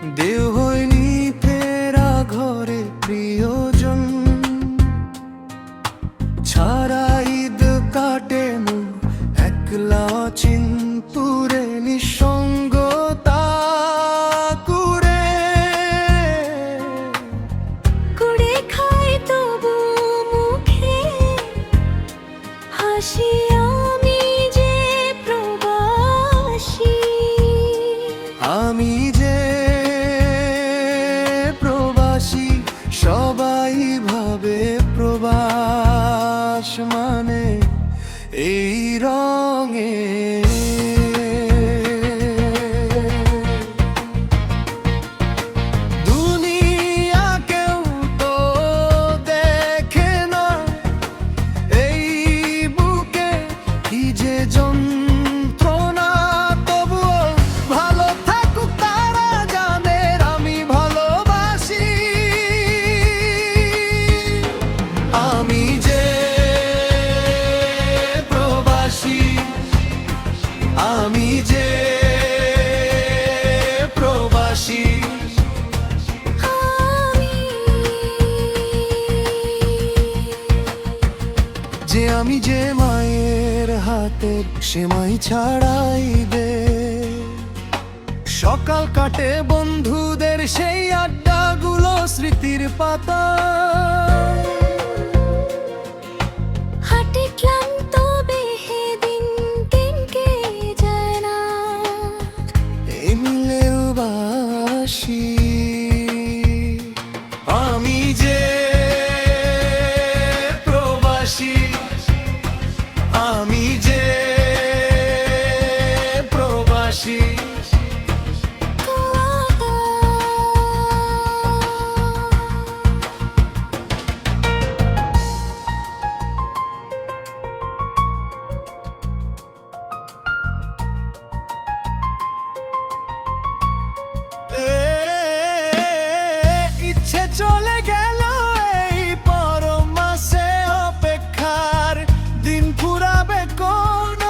দেও হয়নি ফেরা ঘরে প্রিয়জন, ছাড়া ঈদ কাটে না একলা চিনপুরে নিঃসঙ্গতা কুড়ে কুড়ে খাই তবু মুখে হাসি, আমি যে প্রবাসী। আমি যে প্রবাসী, সবাই ভাবে প্রবাস মানে এই রঙে। দুনিয়া কেউ তো দেখে না এই বুকে কি যে যন্ত্রণা, তবুও ভালো থাকুক তারা জানে আমি ভালোবাসি। আমি যে প্রবাসী, আমি যে প্রবাসী, আমি যে মায়ের হাতের সেমাই ছাড়াই দে, সকাল কাটে বন্ধুদের সেই আড্ডাগুলো স্মৃতির পাতা। হাটে ক্লান্ত বেহেদিন কেনকে যায় না, এই মিলেও বাসি। আমি যে প্রবাসী, আমি যে প্রবাসী। ইচ্ছে চলে গেল এই পরম মাসে, অপেক্ষার দিন ফুরাবে কোন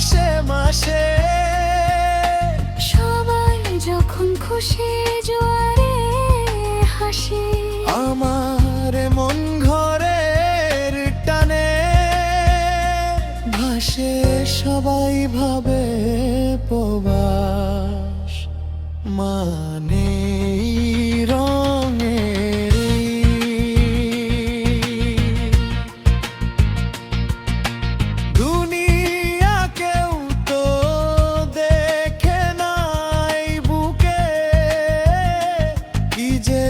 সে মাসে। সবাই যখন খুশি জোয়ারে হাসি, আমার মন ঘরের টানে ভাসে, সবাই ভাবে প্রবাস মানে রঙের। দুনিয়া কেউ তো দেখে নাই বুকে কি যে